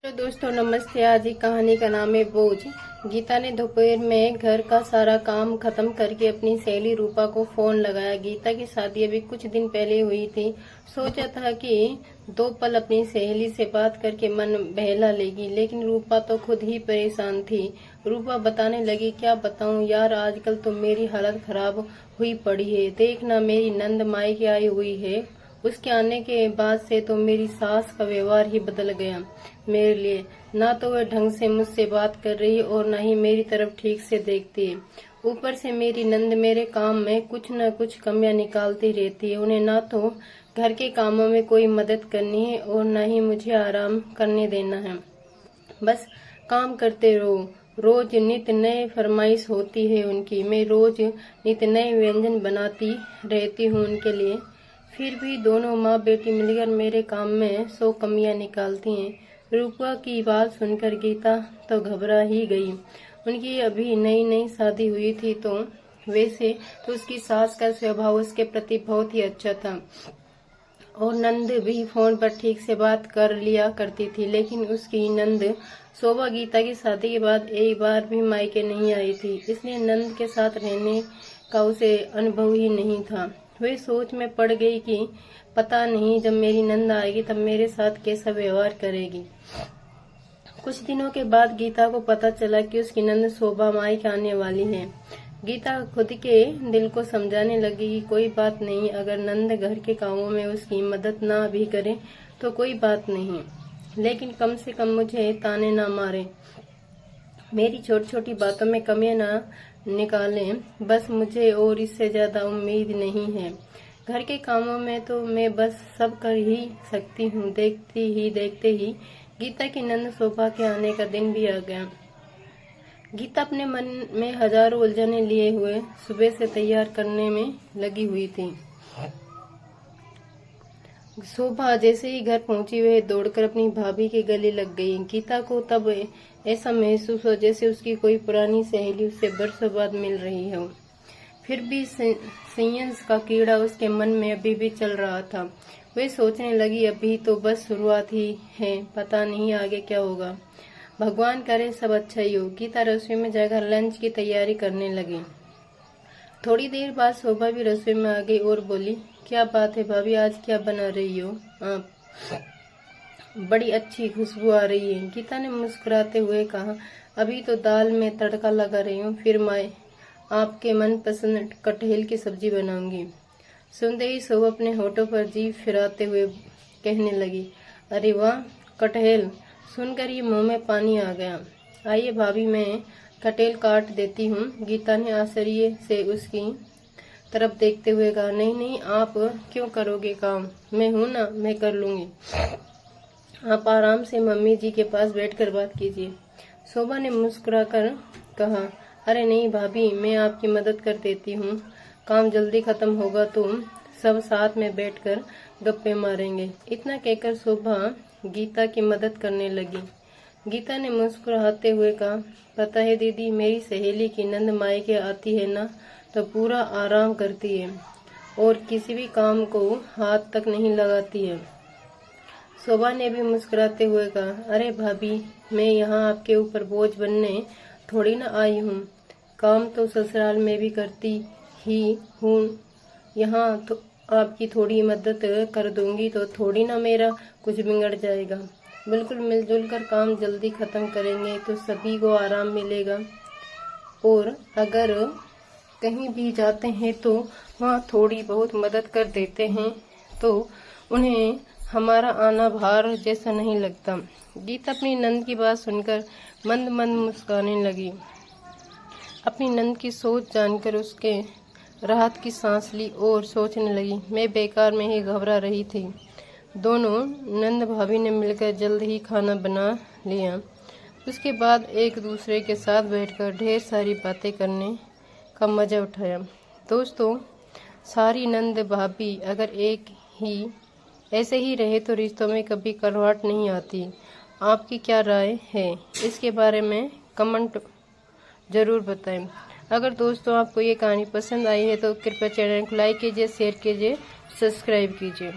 तो दोस्तों नमस्ते। आज की कहानी का नाम है बोझ। गीता ने दोपहर में घर का सारा काम खत्म करके अपनी सहेली रूपा को फोन लगाया। गीता की शादी अभी कुछ दिन पहले हुई थी। सोचा था कि 2 पल अपनी सहेली से बात करके मन बहला लेगी, लेकिन रूपा तो खुद ही परेशान थी। रूपा बताने लगी, क्या बताऊं यार, आजकल तो मेरी हालत खराब हुई पड़ी है। देखना मेरी नंद मायके आई हुई है, उसके आने के बाद से तो मेरी सास का व्यवहार ही बदल गया मेरे लिए। ना तो वह ढंग से मुझसे बात कर रही है और न ही मेरी तरफ ठीक से देखती है। ऊपर से मेरी नंद मेरे काम में कुछ न कुछ कमियां निकालती रहती है। उन्हें ना तो घर के कामों में कोई मदद करनी है और न ही मुझे आराम करने देना है। बस काम करते रहो। रोज नित नए फरमाइश होती है उनकी। मैं रोज नित नए व्यंजन बनाती रहती हूँ उनके लिए। फिर भी दोनों माँ बेटी मिलकर मेरे काम में 100 कमियां निकालती हैं। रूपा की बात सुनकर गीता तो घबरा ही गई। उनकी अभी नई नई शादी हुई थी, तो वैसे तो उसकी सास का स्वभाव उसके प्रति बहुत ही अच्छा था और नंद भी फोन पर ठीक से बात कर लिया करती थी। लेकिन उसकी नंद शोभा गीता की शादी के बाद एक बार भी मायके नहीं आई थी, इसलिए नंद के साथ रहने का उसे अनुभव ही नहीं था। वे सोच में पड़ गई कि पता नहीं जब मेरी नंद आएगी तब मेरे साथ कैसा व्यवहार करेगी। कुछ दिनों के बाद गीता को पता चला कि उसकी नंद शोभा मायके आने वाली है। गीता खुद के दिल को समझाने लगी कि कोई बात नहीं, अगर नंद घर के कामों में उसकी मदद ना भी करे तो कोई बात नहीं, लेकिन कम से कम मुझे ताने ना मारे, मेरी छोटी छोटी बातों में कमियां ना निकालें, बस मुझे और इससे ज्यादा उम्मीद नहीं है। घर के कामों में तो मैं बस सब कर ही सकती हूँ। देखते ही गीता की नंद शोभा के आने का दिन भी आ गया। गीता अपने मन में हजारों उलझने लिए हुए सुबह से तैयार करने में लगी हुई थी। शोभा जैसे ही घर पहुंची वह दौड़कर अपनी भाभी के गले लग गई। गीता को तब ऐसा महसूस हो जैसे उसकी कोई पुरानी सहेली उससे बरसों बाद मिल रही हो। फिर भी संयंस का कीड़ा उसके मन में अभी भी चल रहा था। वह सोचने लगी, अभी तो बस शुरुआत ही है, पता नहीं आगे क्या होगा। भगवान करे सब अच्छा ही हो। गीता रसोई में जाकर लंच की तैयारी करने लगी। थोड़ी देर बाद शोभा भी रसोई में आ गई और बोली, क्या बात है भाभी, आज क्या बना रही हो आप? बड़ी अच्छी खुशबू आ रही है। गीता ने मुस्कुराते हुए कहा, अभी तो दाल में तड़का लगा रही हूँ, फिर मैं आपके मनपसंद कटहल की सब्जी बनाऊंगी। सुनते ही शोभा अपने होठों पर जीभ फिराते हुए कहने लगी, अरे वाह, कटहल! सुनकर ही मुंह में पानी आ गया। आइए भाभी, मैं कटहल काट देती हूँ। गीता ने आश्चर्य से उसकी तरफ देखते हुए कहा, नहीं नहीं, आप क्यों करोगे काम, मैं हूं ना, मैं कर लूंगी। आप आराम से मम्मी जी के पास बैठकर बात कीजिए। शोभा ने मुस्कुराकर कहा, अरे नहीं भाभी, मैं आपकी मदद कर देती हूँ, काम जल्दी खत्म होगा तो सब साथ में बैठकर गप्पे मारेंगे। इतना कहकर शोभा गीता की मदद करने लगी। गीता ने मुस्कुराते हुए कहा, पता है दीदी, मेरी सहेली की नंद मायके आती है ना तो पूरा आराम करती है और किसी भी काम को हाथ तक नहीं लगाती है। शोभा ने भी मुस्कुराते हुए कहा, अरे भाभी, मैं यहाँ आपके ऊपर बोझ बनने थोड़ी ना आई हूँ, काम तो ससुराल में भी करती ही हूँ, यहाँ तो आपकी थोड़ी मदद कर दूंगी तो थोड़ी ना मेरा कुछ बिगड़ जाएगा। बिल्कुल मिलजुल कर काम जल्दी खत्म करेंगे तो सभी को आराम मिलेगा, और अगर कहीं भी जाते हैं तो वहाँ थोड़ी बहुत मदद कर देते हैं तो उन्हें हमारा आना भार जैसा नहीं लगता। गीता अपनी नंद की बात सुनकर मंद मंद मुस्कुराने लगी। अपनी नंद की सोच जानकर उसके राहत की सांस ली और सोचने लगी, मैं बेकार में ही घबरा रही थी। दोनों नंद भाभी ने मिलकर जल्द ही खाना बना लिया। उसके बाद एक दूसरे के साथ बैठकर ढेर सारी बातें करने का मजा उठाया। दोस्तों, सारी नंद भाभी अगर एक ही ऐसे ही रहे तो रिश्तों में कभी कड़वाहट नहीं आती। आपकी क्या राय है इसके बारे में कमेंट जरूर बताएं। अगर दोस्तों आपको ये कहानी पसंद आई है तो कृपया चैनल को लाइक कीजिए, शेयर कीजिए, सब्सक्राइब कीजिए।